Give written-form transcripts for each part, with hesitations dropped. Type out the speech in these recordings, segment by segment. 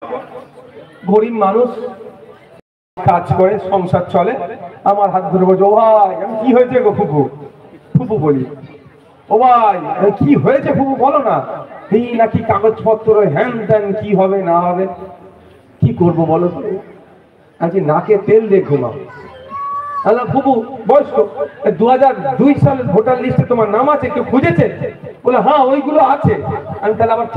গরিব মানুষ কাজ করে সংসার চলে, আমার হাত ধরে বলছে ও ভাই আমি কি হয়েছে গো ফুপু, ফুপু বলি ও ভাই কি হয়েছে ফুপু বলো না, এই নাকি কাগজপত্র হ্যান ত্যান কি হবে না হবে, কি করবো বলো তো, আজকে নাকে তেল দিয়ে ঘুমাও। ফুপু বয়স্ক 2002 সালের ভোটার লিস্টে তোমার নাম আছে, কেউ খুঁজেছে? বলে হ্যাঁ ওইগুলো আছে। আমি তাহলে আবার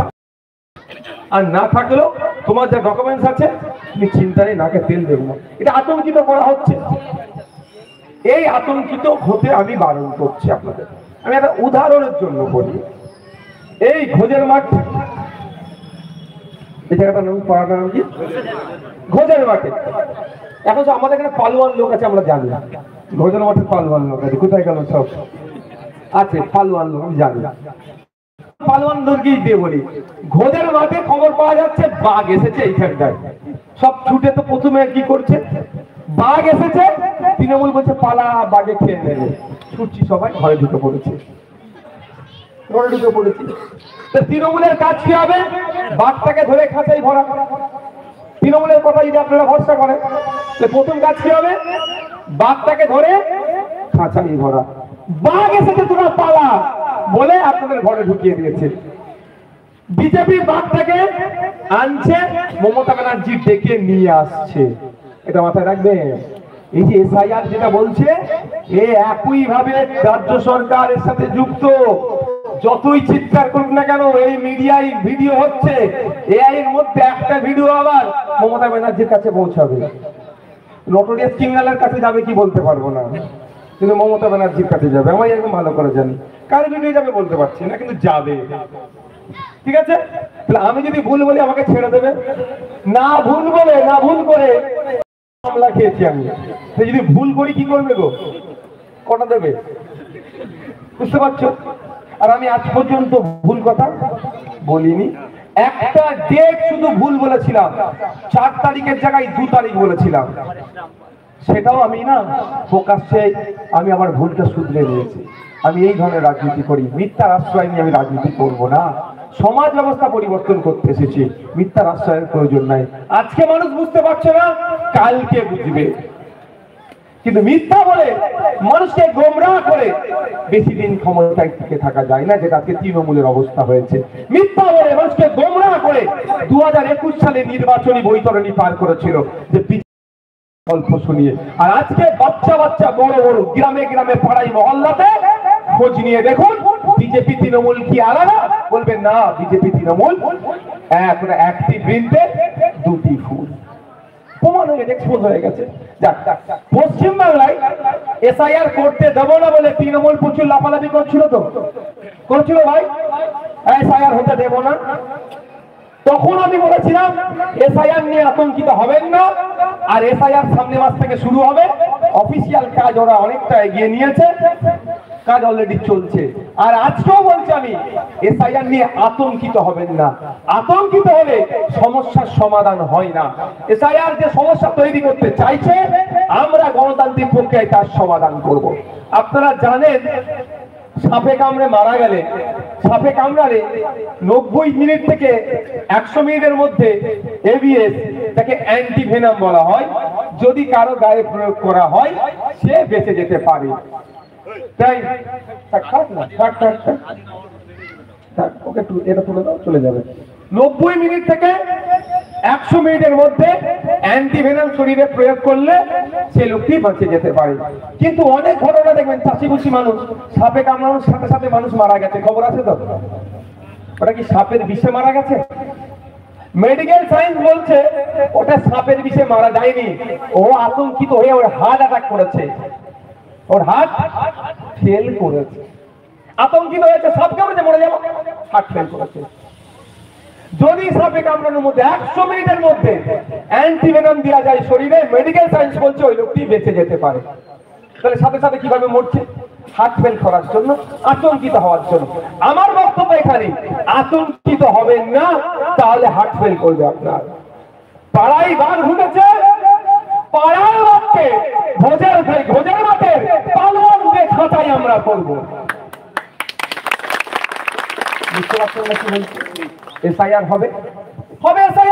আর না থাকলেও তোমার যা ডকুমেন্টস আছে তুমি চিন্তা নেই, নাকে তেল দেবো না। এটা আতঙ্কিত করা হচ্ছে। এই আতঙ্কিত হতে আমি বারণ করছি আপনাদের। আমি একটা উদাহরণের জন্য বলি, এই ঘোজের মাঠ, এই জায়গাটার নাম পড়াটার নাম কি? ঘোজের মাঠে। এখন তো আমাদের এখানে পালোয়ান লোক আছে, আমরা জানি ঘোজের মাঠে পালোয়ান লোক আছে, কোথায় গেল সব আছে পালোয়ান লোক, আমি জানি পালোয়ান লোকই দিয়ে বলি। ঘোজের মাঠে খবর পাওয়া যাচ্ছে বাঘ এসেছে এইখানটায়, সব ছুটে তো প্রথমে কি করছে, বাঘ এসেছে, তৃণমূল বলছে পালা বাঘে খেয়ে নেবে, ছুটছি সবাই, ঘরে ঢুকে পড়েছে, ঘরে ঢুকে পড়েছি। তৃণমূলের কাজ কি হবে? বাঘটাকে ধরে খাঁচাই ভরা। তৃণমূলের কথা যদি আপনারা ভরসা করেন, প্রথম কাজ কি হবে? বাঘটাকে ধরে খাঁচাই ভরা। বাঘ এসেছে তোরা পালা বলে আপনাদের ঘরে ঢুকিয়ে দিয়েছে। বিজেপি বাঘটাকে আনছে, মমতা ব্যানার্জি ডেকে নিয়ে আসছে, এটা মাথায় রাখবে। এই যে এসআইআর যেটা বলছে, এ একই ভাবে রাজ্য সরকার এর সাথে যুক্ত। যতই চিৎকার করুক না কেন, এই মিডিয়ায় ভিডিও হচ্ছে, এআই এর মধ্যে একটা ভিডিও আবার মমতা ব্যানার্জির কাছে পৌঁছাবে। নটোরিয়াস ক্রিমিনালের কাছে যাবে কি বলতে পারবো না, কিন্তু মমতা ব্যানার্জির কাছে যাবে। আমি একদম ভালো করে জানি কার ভিডিও যাবে বলতে পারছি না, কিন্তু যাবে। ঠিক আছে, তাহলে আমি যদি ভুল বলি আমাকে ছেড়ে দেবে, না ভুল বলে না ভুল করে মামলা খেয়েছি আমি। যদি ভুল করি কি করবে গো, কটা দেবে? বুঝতে পারছো? আর আমি আজ পর্যন্ত ভুল কথা বলিনি। একটা ডেট শুধু ভুল বলেছিলাম, 4 তারিখের জায়গায় 2 তারিখ বলেছিলাম, সেটাও আমি না প্রকাশ্যে আমি আমার ভুলটা শুধরে নিয়েছি। আমি এই ধরনের রাজনীতি করি, মিথ্যার আশ্রয় নিয়ে আমি রাজনীতি করব না। সমাজ ব্যবস্থা পরিবর্তন করতে এসেছি, মিথ্যার আশ্রয়ের প্রয়োজন নাই। আজকে মানুষ বুঝতে পারছে না, কালকে বুঝবে। কিন্তু মিথ্যা বলে মানুষকে গোমরাহ করে বেশি দিন ক্ষমতায় টিকে থাকা যায় না, যেটা আজকে তৃণমূলের অবস্থা হয়েছে। মিথ্যা বলে মানুষকে গোমরাহ করে 2021 সালে নির্বাচনী বৈতরণী পার করেছিল যে গল্প শুনিয়ে। আর আজকে বাচ্চা বাচ্চা বড় বড় গ্রামে গ্রামে পাড়াই মহল্লাতে খোঁজ নিয়ে দেখুন, বিজেপি তৃণমূল কি আলাদা? বলবেন না, বিজেপি তৃণমূল একটি বৃন্তে দুটি ফুল। প্রমাণ হয়ে গেছে, এক্সপোজ হয়ে গেছে। পশ্চিমবাংলায় এসআইআর করতে দেবো না বলে তৃণমূল প্রচুর লাফালাফি করছিল, তো করছিল ভাই, এসআইআর হতে দেবো না। তখন আমি বলেছিলাম এসআইআর নিয়ে আতঙ্কিত হবেন না, আর এসআইআর সামনে মাস থেকে শুরু হবে। অফিসিয়াল কাজ ওরা অনেকটা এগিয়ে নিয়েছে, কাজ অলরেডি চলছে। আর আজকেও বলছি আমি, এসআইআর নিয়ে আতঙ্কিত হবেন না। আতঙ্কিত হলে সমস্যার সমাধান হয় না। এসআইআর যে সমস্যা তৈরি করতে চাইছে, আমরা গণতান্ত্রিক প্রক্রিয়ায় তার সমাধান করব। আপনারা জানেন, সাপে কামড়ে মারা গেলে, সাপে কামড়ালে 90 মিনিট থেকে 100 মিনিটের মধ্যে এবিএস, তাকে অ্যান্টিভেনাম বলা হয়, যদি কারো গায়ে প্রয়োগ করা হয় সে বেঁচে যেতে পারে। তাই ওকে এটা তুলে দাও, চলে যাবে। 90 মিনিট থেকে 100 মিনিটের মধ্যে অ্যান্টিভেনাম শরীরে প্রয়োগ করলে সে লোকটি বেঁচে যেতে পারে। কিন্তু অনেক ঘটনা দেখবেন, চাষিবুষি মানুষ সাপে কামড়ানোর সাথে সাথে মানুষ মারা গেছে, খবর আছে তো? ওটা কি সাপের বিষে মারা গেছে? মেডিকেল সায়েন্স বলছে ওটা সাপের বিষে মারা যায়নি, ও আতঙ্কিত হয়ে ওর হার্ট অ্যাটাক করেছে, ওর হার্ট ফেল করেছে, আতঙ্কিত হয়েছে, সাপ কামড়েছে মরে যাবো, হার্ট ফেল করেছে। যদি সাপে কামড়ানোর মধ্যে 100 মিনিটের মধ্যে অ্যান্টিভেনাম দেওয়া যায় শরীরে, মেডিকেল সায়েন্স বলছে ওই লোকটি বেঁচে যেতে পারে। তাহলে সাথে সাথে কিভাবে মরছে? হার্ট ফেল করার জন্য, আতঙ্কিত হওয়ার জন্য। আমার বক্তব্য এখানে, আতঙ্কিত হবেন না, তাহলে হার্ট ফেল করবে আপনার। পাড়ায় বাঘ ঢুকেছে, পাড়ার বাঘকে ভোজের মাঠে পালন দিয়ে খাঁচাই আমরা করবো। বুঝতে পারছেন না কি বলছি? এসআইআর হবে, এসআইআর।